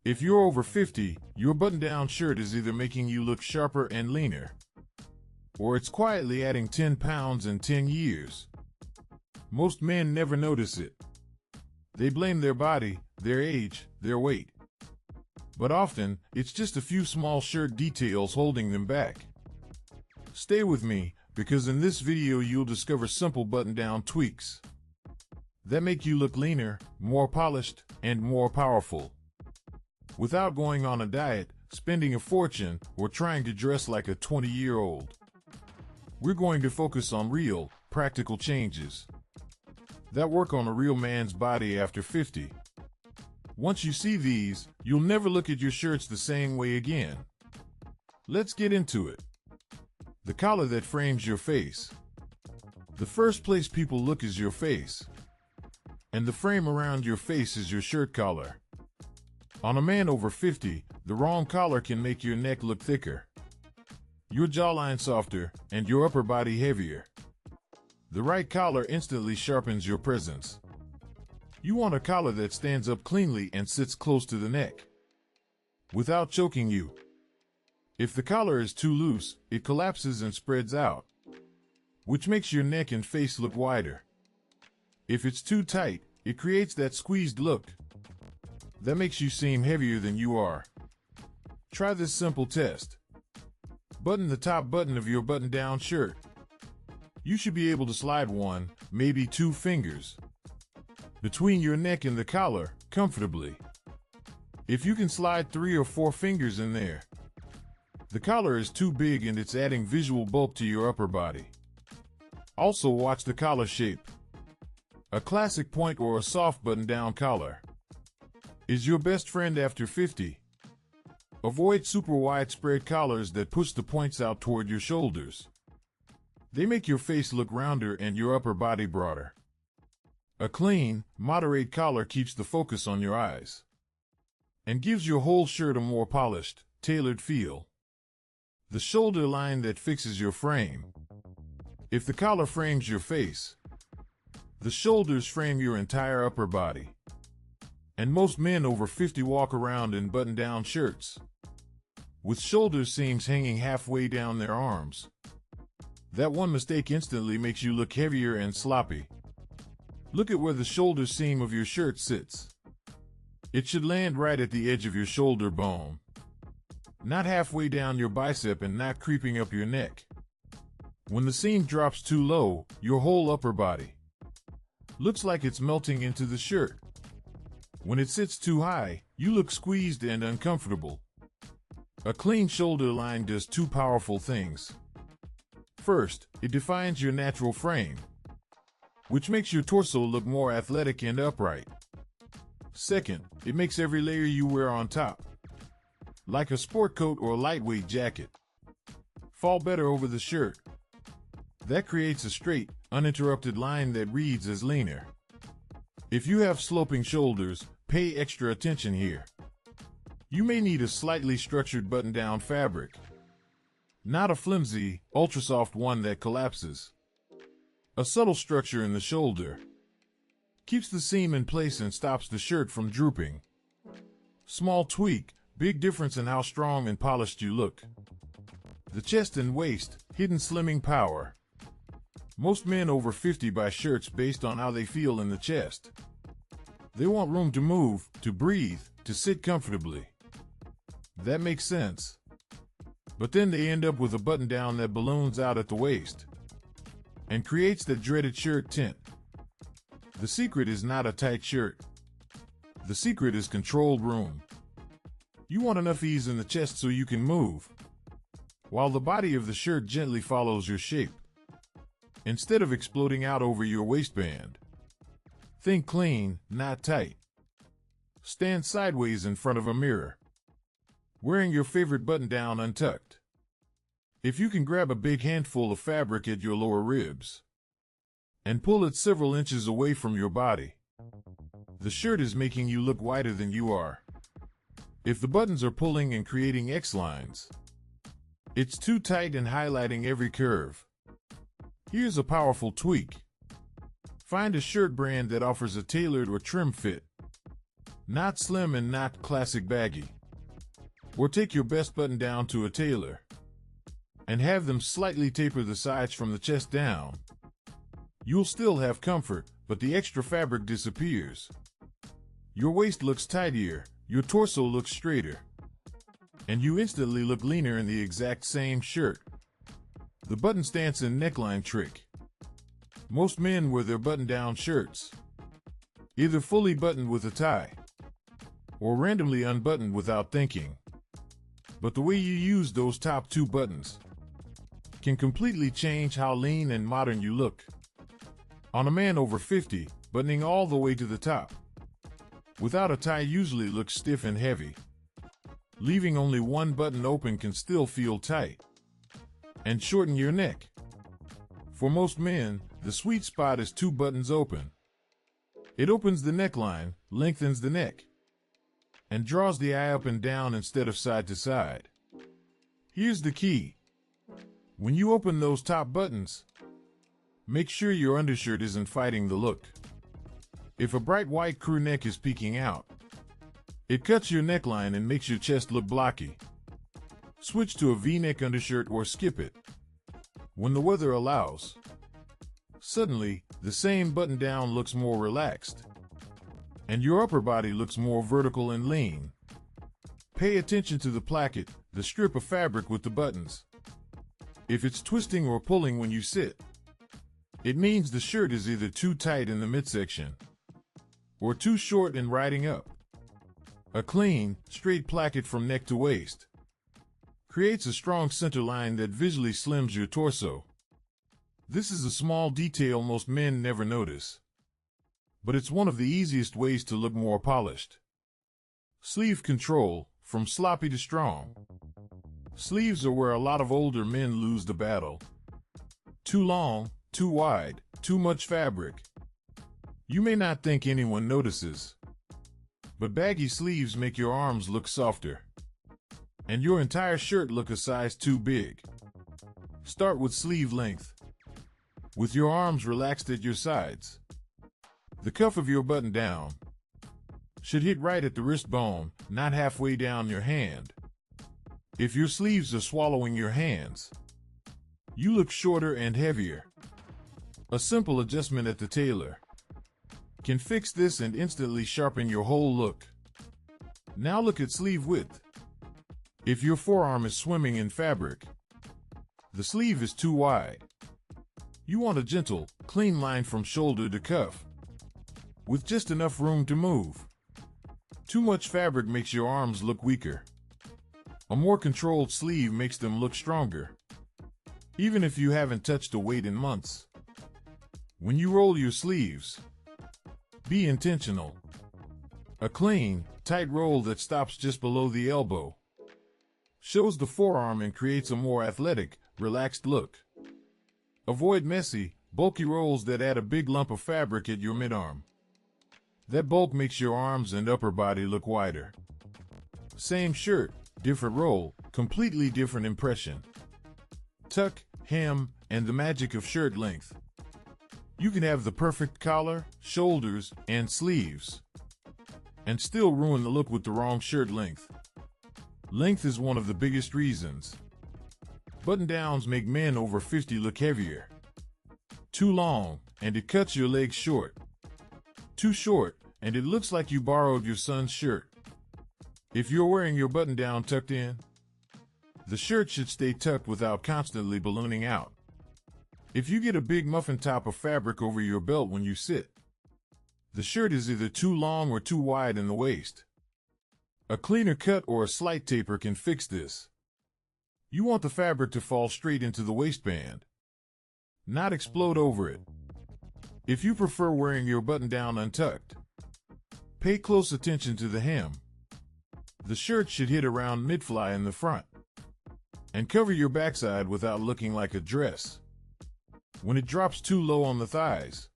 If you're over 50, your button-down shirt is either making you look sharper and leaner, or it's quietly adding 10 pounds in 10 years. Most men never notice it. They blame their body, their age, their weight. But often, it's just a few small shirt details holding them back. Stay with me, because in this video you'll discover simple button-down tweaks that make you look leaner, more polished, and more powerful, without going on a diet, spending a fortune, or trying to dress like a 20-year-old. We're going to focus on real, practical changes that work on a real man's body after 50. Once you see these, you'll never look at your shirts the same way again. Let's get into it. The collar that frames your face. The first place people look is your face, and the frame around your face is your shirt collar. On a man over 50, the wrong collar can make your neck look thicker, your jawline softer, and your upper body heavier. The right collar instantly sharpens your presence. You want a collar that stands up cleanly and sits close to the neck, without choking you. If the collar is too loose, it collapses and spreads out, which makes your neck and face look wider. If it's too tight, it creates that squeezed look that makes you seem heavier than you are. Try this simple test. Button the top button of your button-down shirt. You should be able to slide one, maybe two fingers between your neck and the collar comfortably. If you can slide 3 or 4 fingers in there, the collar is too big and it's adding visual bulk to your upper body. Also watch the collar shape. A classic point or a soft button-down collar is your best friend after 50. Avoid super widespread collars that push the points out toward your shoulders. They make your face look rounder and your upper body broader. A clean, moderate collar keeps the focus on your eyes and gives your whole shirt a more polished, tailored feel. The shoulder line that fixes your frame. If the collar frames your face, the shoulders frame your entire upper body. And most men over 50 walk around in button-down shirts with shoulder seams hanging halfway down their arms. That one mistake instantly makes you look heavier and sloppy. Look at where the shoulder seam of your shirt sits. It should land right at the edge of your shoulder bone, not halfway down your bicep and not creeping up your neck. When the seam drops too low, your whole upper body looks like it's melting into the shirt. When it sits too high, you look squeezed and uncomfortable. A clean shoulder line does 2 powerful things. First, it defines your natural frame, which makes your torso look more athletic and upright. Second, it makes every layer you wear on top, like a sport coat or lightweight jacket, fall better over the shirt. That creates a straight, uninterrupted line that reads as leaner. If you have sloping shoulders, pay extra attention here. You may need a slightly structured button-down fabric, not a flimsy, ultra-soft one that collapses. A subtle structure in the shoulder keeps the seam in place and stops the shirt from drooping. Small tweak, big difference in how strong and polished you look. The chest and waist, hidden slimming power. Most men over 50 buy shirts based on how they feel in the chest. They want room to move, to breathe, to sit comfortably. That makes sense. But then they end up with a button-down that balloons out at the waist and creates that dreaded shirt tint. The secret is not a tight shirt. The secret is controlled room. You want enough ease in the chest so you can move, while the body of the shirt gently follows your shape, instead of exploding out over your waistband. Think clean, not tight. Stand sideways in front of a mirror, wearing your favorite button-down untucked. If you can grab a big handful of fabric at your lower ribs and pull it several inches away from your body, the shirt is making you look wider than you are. If the buttons are pulling and creating X-lines, it's too tight and highlighting every curve. Here's a powerful tweak. Find a shirt brand that offers a tailored or trim fit. not slim and not classic baggy. Or take your best button down to a tailor and have them slightly taper the sides from the chest down. You'll still have comfort, but the extra fabric disappears. Your waist looks tidier, your torso looks straighter, and you instantly look leaner in the exact same shirt. The button stance and neckline trick. Most men wear their button-down shirts either fully buttoned with a tie or randomly unbuttoned without thinking. But the way you use those top two buttons can completely change how lean and modern you look. On a man over 50, buttoning all the way to the top without a tie usually looks stiff and heavy. Leaving only one button open can still feel tight and shorten your neck. For most men, the sweet spot is two buttons open. It opens the neckline, lengthens the neck, and draws the eye up and down instead of side to side. Here's the key. When you open those top buttons, make sure your undershirt isn't fighting the look. If a bright white crew neck is peeking out, it cuts your neckline and makes your chest look blocky. Switch to a V-neck undershirt or skip it when the weather allows. Suddenly, the same button down looks more relaxed, and your upper body looks more vertical and lean. Pay attention to the placket, the strip of fabric with the buttons. If it's twisting or pulling when you sit, it means the shirt is either too tight in the midsection or too short in riding up. A clean, straight placket from neck to waist creates a strong center line that visually slims your torso. This is a small detail most men never notice, but it's one of the easiest ways to look more polished. Sleeve control, from sloppy to strong. Sleeves are where a lot of older men lose the battle. Too long, too wide, too much fabric. You may not think anyone notices, but baggy sleeves make your arms look softer and your entire shirt look a size too big. Start with sleeve length, with your arms relaxed at your sides. The cuff of your button down should hit right at the wrist bone, not halfway down your hand. If your sleeves are swallowing your hands, you look shorter and heavier. A simple adjustment at the tailor can fix this and instantly sharpen your whole look. Now look at sleeve width. If your forearm is swimming in fabric, the sleeve is too wide. You want a gentle, clean line from shoulder to cuff, with just enough room to move. Too much fabric makes your arms look weaker. A more controlled sleeve makes them look stronger, even if you haven't touched a weight in months. When you roll your sleeves, be intentional. A clean, tight roll that stops just below the elbow shows the forearm and creates a more athletic, relaxed look. Avoid messy, bulky rolls that add a big lump of fabric at your midarm. That bulk makes your arms and upper body look wider. Same shirt, different roll, completely different impression. Tuck, hem, and the magic of shirt length. You can have the perfect collar, shoulders, and sleeves, and still ruin the look with the wrong shirt length. Length is one of the biggest reasons button-downs make men over 50 look heavier. Too long, and it cuts your legs short. Too short, and it looks like you borrowed your son's shirt. If you're wearing your button-down tucked in, the shirt should stay tucked without constantly ballooning out. If you get a big muffin top of fabric over your belt when you sit, the shirt is either too long or too wide in the waist. A cleaner cut or a slight taper can fix this. You want the fabric to fall straight into the waistband, not explode over it. If you prefer wearing your button down untucked, pay close attention to the hem. The shirt should hit around mid-fly in the front and cover your backside without looking like a dress. When it drops too low on the thighs,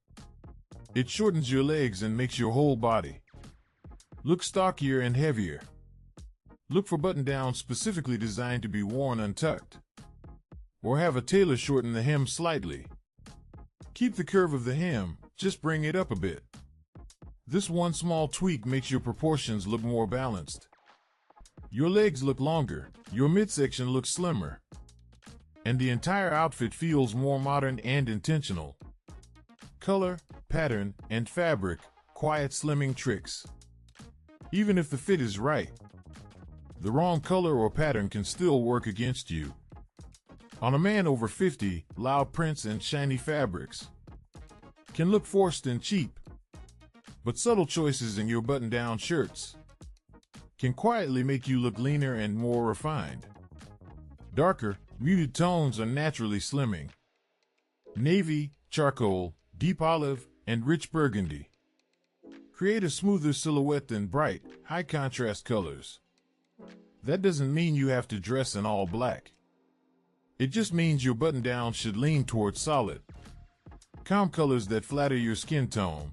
it shortens your legs and makes your whole body look stockier and heavier. Look for button-downs specifically designed to be worn untucked, or have a tailor shorten the hem slightly. Keep the curve of the hem, just bring it up a bit. This one small tweak makes your proportions look more balanced. Your legs look longer, your midsection looks slimmer, and the entire outfit feels more modern and intentional. Color, pattern, and fabric, quiet slimming tricks. Even if the fit is right, the wrong color or pattern can still work against you. On a man over 50, loud prints and shiny fabrics can look forced and cheap, but subtle choices in your button-down shirts can quietly make you look leaner and more refined. Darker, muted tones are naturally slimming. Navy, charcoal, deep olive, and rich burgundy create a smoother silhouette than bright, high-contrast colors. That doesn't mean you have to dress in all black. It just means your button-down should lean towards solid, calm colors that flatter your skin tone.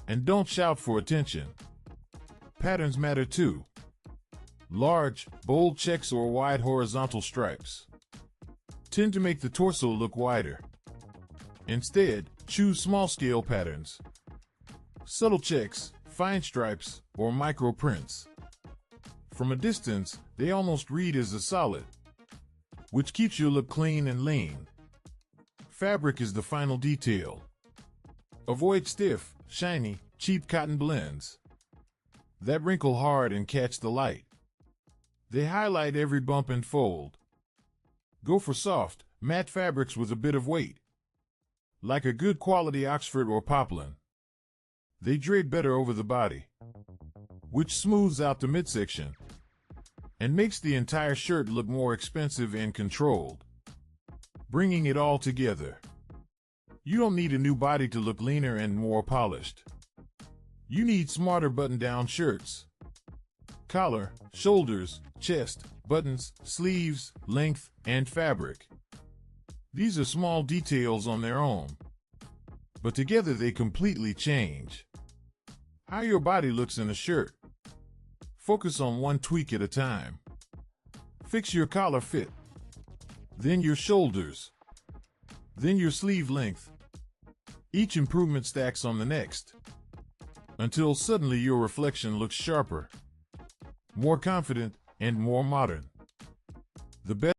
And don't shout for attention. Patterns matter too. Large, bold checks or wide horizontal stripes tend to make the torso look wider. Instead, choose small-scale patterns. Subtle checks, fine stripes, or micro prints. From a distance, they almost read as a solid, which keeps your look clean and lean. Fabric is the final detail. Avoid stiff, shiny, cheap cotton blends that wrinkle hard and catch the light. They highlight every bump and fold. Go for soft, matte fabrics with a bit of weight, like a good quality Oxford or poplin. They drape better over the body, which smooths out the midsection and makes the entire shirt look more expensive and controlled. Bringing it all together. You don't need a new body to look leaner and more polished. You need smarter button-down shirts. Collar, shoulders, chest, buttons, sleeves, length, and fabric. These are small details on their own, but together they completely change how your body looks in a shirt. Focus on one tweak at a time. Fix your collar fit, then your shoulders, then your sleeve length. Each improvement stacks on the next, until suddenly your reflection looks sharper, more confident, and more modern. The best